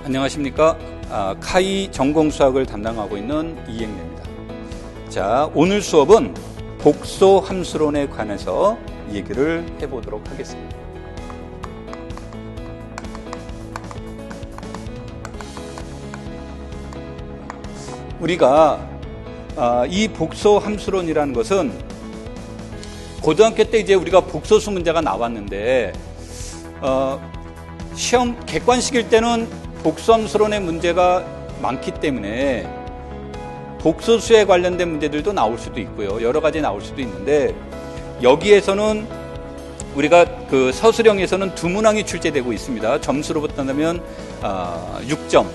안녕하십니까. 카이 전공수학을 담당하고 있는 이행래입니다. 자, 오늘 수업은 복소 함수론에 관해서 얘기를 해보도록 하겠습니다. 우리가 이 복소 함수론이라는 것은 고등학교 때 이제 우리가 복소수 문제가 나왔는데 시험 객관식일 때는 복소함수론의 문제가 많기 때문에 복소수에 관련된 문제들도 나올 수도 있고요. 여러 가지 나올 수도 있는데 여기에서는 우리가 그 서술형에서는 두 문항이 출제되고 있습니다. 점수로 본다면 6점,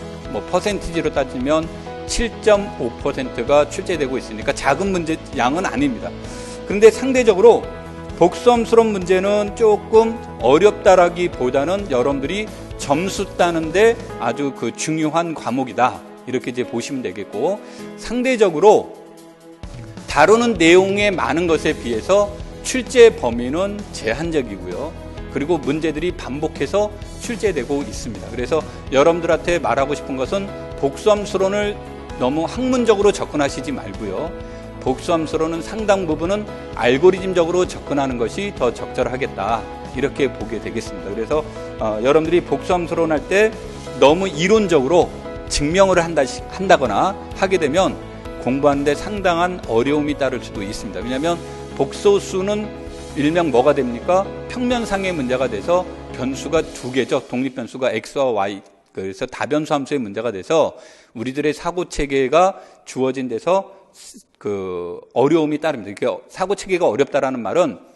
퍼센티지로 따지면 7.5%가 출제되고 있으니까 작은 문제 양은 아닙니다. 그런데 상대적으로 복소함수론 문제는 조금 어렵다라기보다는 여러분들이 점수 따는데 아주 그 중요한 과목이다. 이렇게 이제 보시면 되겠고, 상대적으로 다루는 내용에 많은 것에 비해서 출제 범위는 제한적이고요. 그리고 문제들이 반복해서 출제되고 있습니다. 그래서 여러분들한테 말하고 싶은 것은 복소함수론을 너무 학문적으로 접근하시지 말고요. 복소함수론은 상당 부분은 알고리즘적으로 접근하는 것이 더 적절하겠다. 이렇게 보게 되겠습니다. 그래서 여러분들이 복소함수론 할 때 너무 이론적으로 증명을 한다거나 하게 되면 공부하는데 상당한 어려움이 따를 수도 있습니다. 왜냐하면 복소수는 일명 뭐가 됩니까? 평면상의 문제가 돼서 변수가 두 개죠. 독립변수가 x와 y. 그래서 다변수 함수의 문제가 돼서 우리들의 사고 체계가 주어진 데서 그 어려움이 따릅니다. 그러니까 사고 체계가 어렵다라는 말은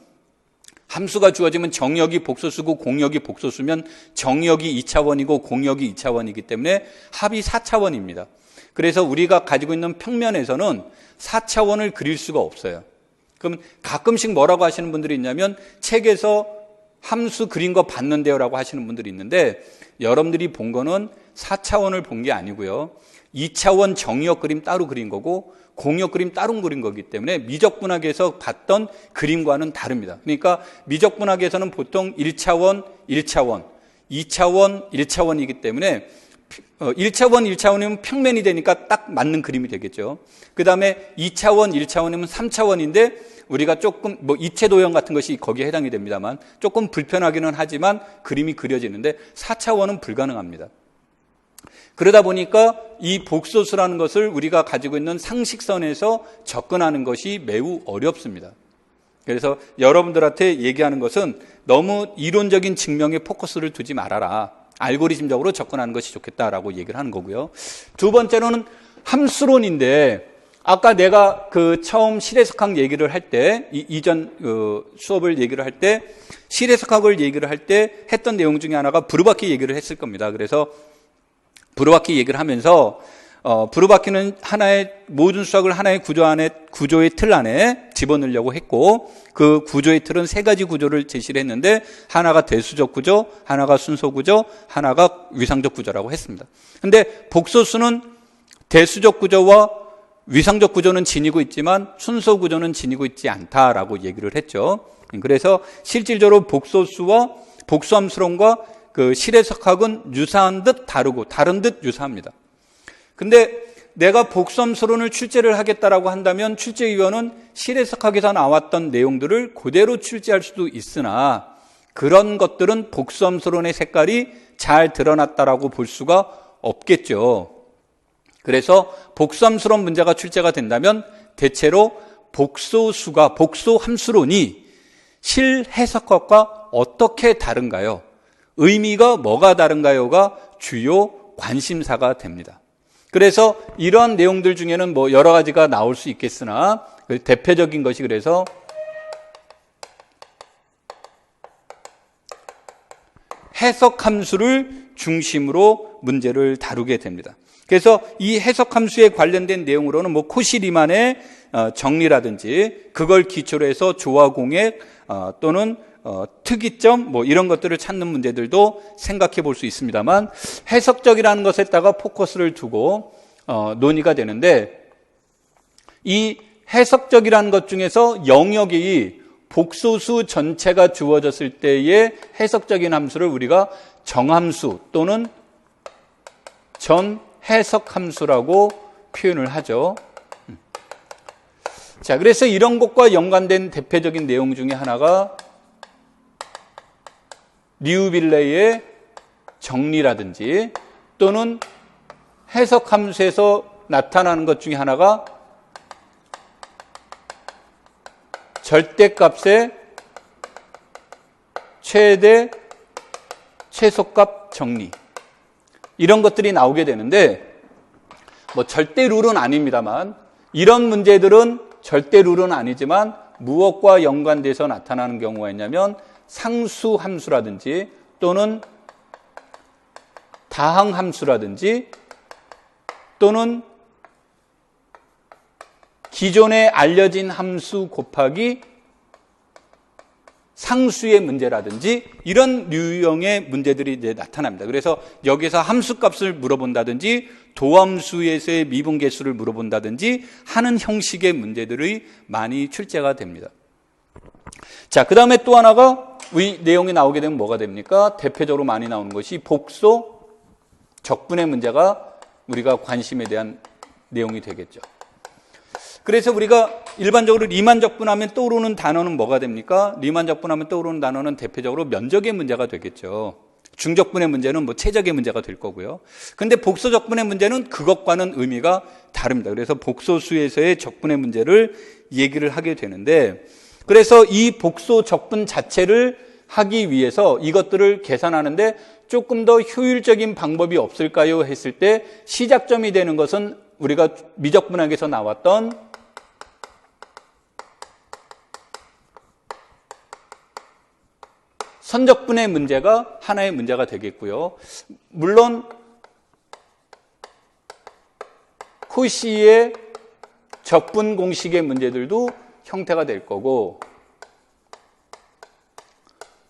함수가 주어지면 정역이 복소수고 공역이 복소수면 정역이 2차원이고 공역이 2차원이기 때문에 합이 4차원입니다. 그래서 우리가 가지고 있는 평면에서는 4차원을 그릴 수가 없어요. 그럼 가끔씩 뭐라고 하시는 분들이 있냐면 책에서 함수 그린 거 봤는데요 라고 하시는 분들이 있는데, 여러분들이 본 거는 4차원을 본 게 아니고요. 2차원 정역 그림 따로 그린 거고 공역 그림 따로 그린 거기 때문에 미적분학에서 봤던 그림과는 다릅니다. 그러니까 미적분학에서는 보통 1차원, 1차원, 2차원, 1차원이기 때문에 1차원, 1차원이면 평면이 되니까 딱 맞는 그림이 되겠죠. 그 다음에 2차원, 1차원이면 3차원인데 우리가 조금 이체도형 같은 것이 거기에 해당이 됩니다만 조금 불편하기는 하지만 그림이 그려지는데 4차원은 불가능합니다. 그러다 보니까 이 복소수라는 것을 우리가 가지고 있는 상식선에서 접근하는 것이 매우 어렵습니다. 그래서 여러분들한테 얘기하는 것은 너무 이론적인 증명에 포커스를 두지 말아라. 알고리즘적으로 접근하는 것이 좋겠다라고 얘기를 하는 거고요. 두 번째로는 함수론인데, 아까 내가 그 처음 실해석학 얘기를 할 때, 이전 수업을 얘기를 할 때, 실해석학을 얘기를 할 때 했던 내용 중에 하나가 브루바키 얘기를 했을 겁니다. 그래서 브루바키 얘기를 하면서 브루바키는 하나의 모든 수학을 하나의 구조의 틀 안에 집어넣으려고 했고, 그 구조의 틀은 세 가지 구조를 제시를 했는데 하나가 대수적 구조, 하나가 순서 구조, 하나가 위상적 구조라고 했습니다. 근데 복소수는 대수적 구조와 위상적 구조는 지니고 있지만 순서 구조는 지니고 있지 않다라고 얘기를 했죠. 그래서 실질적으로 복소수와 복소함수론과 그 실해석학은 유사한 듯 다르고 다른 듯 유사합니다. 근데 내가 복소함수론을 출제를 하겠다라고 한다면 출제위원은 실해석학에서 나왔던 내용들을 그대로 출제할 수도 있으나 그런 것들은 복소함수론의 색깔이 잘 드러났다라고 볼 수가 없겠죠. 그래서 복소함수론 문제가 출제가 된다면 대체로 복소함수론이 실해석학과 어떻게 다른가요? 의미가 뭐가 다른가요가 주요 관심사가 됩니다. 그래서 이러한 내용들 중에는 여러 가지가 나올 수 있겠으나 대표적인 것이 그래서 해석함수를 중심으로 문제를 다루게 됩니다. 그래서 이 해석함수에 관련된 내용으로는 코시 리만의 정리라든지 그걸 기초로 해서 조화공액 또는 특이점 이런 것들을 찾는 문제들도 생각해 볼 수 있습니다만, 해석적이라는 것에다가 포커스를 두고 논의가 되는데, 이 해석적이라는 것 중에서 영역이 복소수 전체가 주어졌을 때의 해석적인 함수를 우리가 정함수 또는 전 해석함수라고 표현을 하죠. 자, 그래서 이런 것과 연관된 대표적인 내용 중에 하나가 리우빌레의 정리라든지 또는 해석함수에서 나타나는 것 중에 하나가 절대값의 최대 최소값 정리, 이런 것들이 나오게 되는데, 뭐 절대 룰은 아닙니다만 이런 문제들은 절대 룰은 아니지만 무엇과 연관돼서 나타나는 경우가 있냐면 상수함수라든지 또는 다항함수라든지 또는 기존에 알려진 함수 곱하기 상수의 문제라든지 이런 유형의 문제들이 이제 나타납니다. 그래서 여기서 함수값을 물어본다든지 도함수에서의 미분계수를 물어본다든지 하는 형식의 문제들이 많이 출제가 됩니다. 자, 그 다음에 또 하나가 이 내용이 나오게 되면 뭐가 됩니까? 대표적으로 많이 나오는 것이 복소 적분의 문제가 우리가 관심에 대한 내용이 되겠죠. 그래서 우리가 일반적으로 리만 적분하면 떠오르는 단어는 뭐가 됩니까? 리만 적분하면 떠오르는 단어는 대표적으로 면적의 문제가 되겠죠. 중적분의 문제는 뭐 최적의 문제가 될 거고요. 근데 복소 적분의 문제는 그것과는 의미가 다릅니다. 그래서 복소수에서의 적분의 문제를 얘기를 하게 되는데, 그래서 이 복소 적분 자체를 하기 위해서 이것들을 계산하는데 조금 더 효율적인 방법이 없을까요? 했을 때 시작점이 되는 것은 우리가 미적분학에서 나왔던 선적분의 문제가 하나의 문제가 되겠고요. 물론 코시의 적분 공식의 문제들도 형태가 될 거고,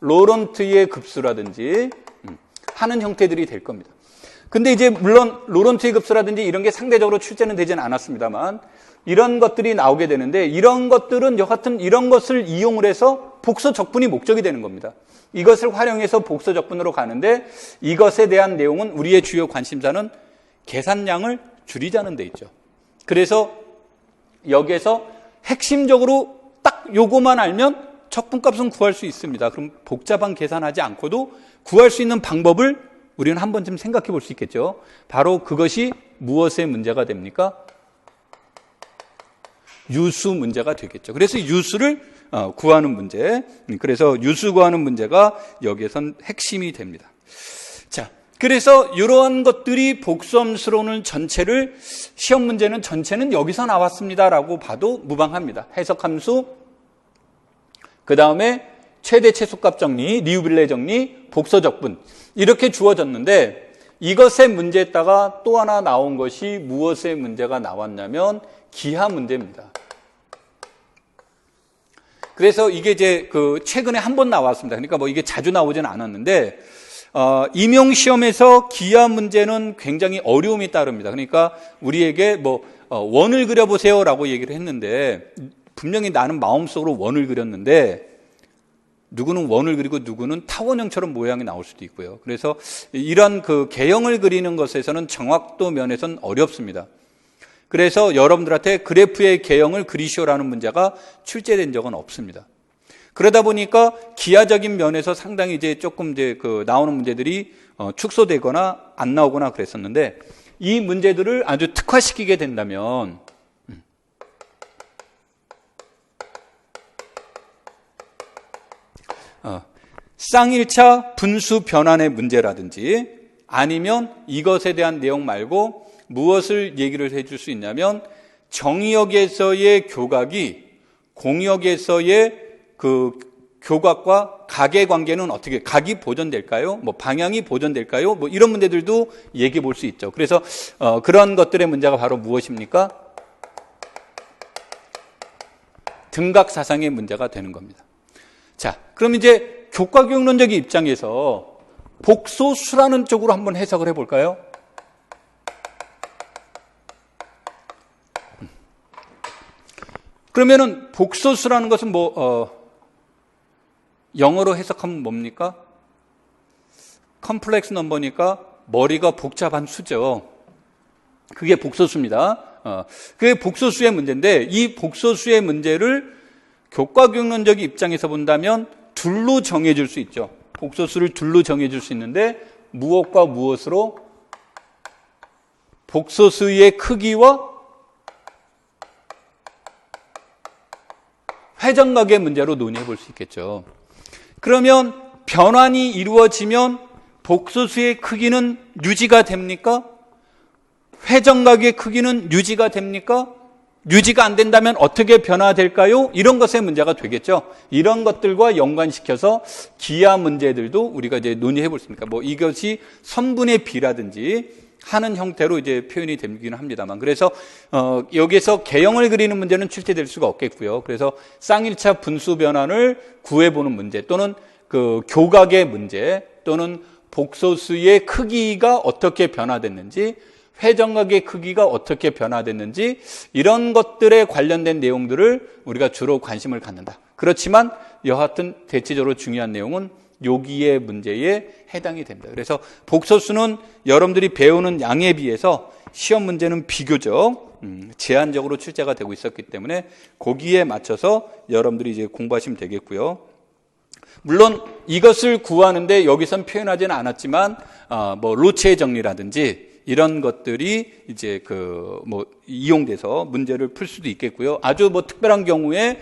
로런트의 급수라든지 하는 형태들이 될 겁니다. 근데 이제 물론 로런트의 급수라든지 이런 게 상대적으로 출제는 되지는 않았습니다만 이런 것들이 나오게 되는데, 이런 것들은 여하튼 이런 것을 이용을 해서 복소 적분이 목적이 되는 겁니다. 이것을 활용해서 복소 적분으로 가는데, 이것에 대한 내용은 우리의 주요 관심사는 계산량을 줄이자는 데 있죠. 그래서 여기에서 핵심적으로 딱 요거만 알면 적분값은 구할 수 있습니다. 그럼 복잡한 계산하지 않고도 구할 수 있는 방법을 우리는 한 번쯤 생각해 볼 수 있겠죠. 바로 그것이 무엇의 문제가 됩니까? 유수 문제가 되겠죠. 그래서 유수를 구하는 문제, 그래서 유수 구하는 문제가 여기에선 핵심이 됩니다. 자, 그래서 이러한 것들이 복수함수로는 전체를, 시험 문제는 전체는 여기서 나왔습니다라고 봐도 무방합니다. 해석함수, 그 다음에 최대 최소값 정리, 리우빌레 정리, 복소 적분, 이렇게 주어졌는데, 이것의 문제에다가 또 하나 나온 것이 무엇의 문제가 나왔냐면 기하 문제입니다. 그래서 이게 이제 최근에 한 번 나왔습니다. 그러니까 뭐 이게 자주 나오지는 않았는데, 임용 시험에서 기하 문제는 굉장히 어려움이 따릅니다. 그러니까 우리에게 원을 그려보세요라고 얘기를 했는데, 분명히 나는 마음속으로 원을 그렸는데 누구는 원을 그리고 누구는 타원형처럼 모양이 나올 수도 있고요. 그래서 이런 개형을 그리는 것에서는 정확도 면에서는 어렵습니다. 그래서 여러분들한테 그래프의 개형을 그리시오라는 문제가 출제된 적은 없습니다. 그러다 보니까 기하적인 면에서 상당히 이제 조금 이제 나오는 문제들이 축소되거나 안 나오거나 그랬었는데, 이 문제들을 아주 특화시키게 된다면 쌍일차 분수 변환의 문제라든지, 아니면 이것에 대한 내용 말고 무엇을 얘기를 해줄 수 있냐면, 정역에서의 교각이 공역에서의 교각과 각의 관계는 어떻게, 각이 보존될까요? 방향이 보존될까요? 이런 문제들도 얘기해 볼 수 있죠. 그래서 그런 것들의 문제가 바로 무엇입니까? 등각사상의 문제가 되는 겁니다. 자, 그럼 이제 교과교육론적인 입장에서 복소수라는 쪽으로 한번 해석을 해볼까요? 그러면은 복소수라는 것은 영어로 해석하면 뭡니까? 컴플렉스 넘버니까 머리가 복잡한 수죠. 그게 복소수입니다. 그게 복소수의 문제인데 이 복소수의 문제를 교과교육론적 입장에서 본다면 둘로 정해줄 수 있죠. 복소수를 둘로 정해줄 수 있는데 무엇과 무엇으로? 복소수의 크기와 회전각의 문제로 논의해 볼 수 있겠죠. 그러면 변환이 이루어지면 복소수의 크기는 유지가 됩니까? 회전각의 크기는 유지가 됩니까? 유지가 안 된다면 어떻게 변화될까요? 이런 것의 문제가 되겠죠. 이런 것들과 연관시켜서 기하 문제들도 우리가 이제 논의해 볼 수 있습니다. 뭐 이것이 선분의 비라든지 하는 형태로 이제 표현이 되기는 합니다만. 그래서, 여기에서 개형을 그리는 문제는 출제될 수가 없겠고요. 그래서 쌍일차 분수 변환을 구해보는 문제 또는 그 교각의 문제 또는 복소수의 크기가 어떻게 변화됐는지 회전각의 크기가 어떻게 변화됐는지 이런 것들에 관련된 내용들을 우리가 주로 관심을 갖는다. 그렇지만 여하튼 대체적으로 중요한 내용은 여기의 문제에 해당이 됩니다. 그래서 복소수는 여러분들이 배우는 양에 비해서 시험 문제는 비교적 제한적으로 출제가 되고 있었기 때문에 거기에 맞춰서 여러분들이 이제 공부하시면 되겠고요. 물론 이것을 구하는데 여기선 표현하지는 않았지만 뭐 로체의 정리라든지 이런 것들이 이제 이용돼서 문제를 풀 수도 있겠고요. 아주 뭐 특별한 경우에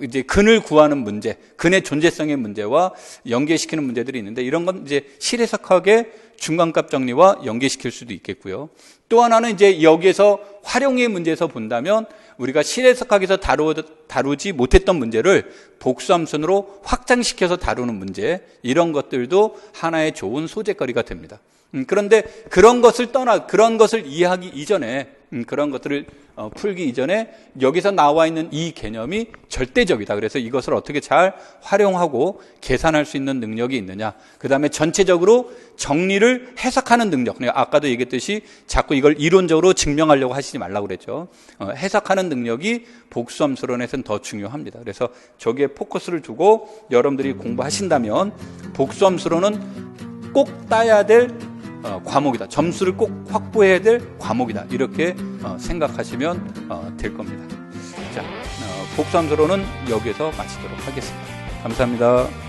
이제 근을 구하는 문제, 근의 존재성의 문제와 연계시키는 문제들이 있는데 이런 건 이제 실해석학의 중간값 정리와 연계시킬 수도 있겠고요. 또 하나는 이제 여기에서 활용의 문제에서 본다면 우리가 실해석학에서 다루지 못했던 문제를 복수함순으로 확장시켜서 다루는 문제, 이런 것들도 하나의 좋은 소재거리가 됩니다. 그런데 그런 것을 이해하기 이전에, 그런 것들을 풀기 이전에 여기서 나와 있는 이 개념이 절대적이다. 그래서 이것을 어떻게 잘 활용하고 계산할 수 있는 능력이 있느냐. 그 다음에 전체적으로 정리를 해석하는 능력. 아까도 얘기했듯이 자꾸 이걸 이론적으로 증명하려고 하시지 말라고 그랬죠. 해석하는 능력이 복수함수론에서는 더 중요합니다. 그래서 저기에 포커스를 두고 여러분들이 공부하신다면 복수함수론은 꼭 따야 될 과목이다. 점수를 꼭 확보해야 될 과목이다. 이렇게 생각하시면 될 겁니다. 자, 복수함수론은 여기에서 마치도록 하겠습니다. 감사합니다.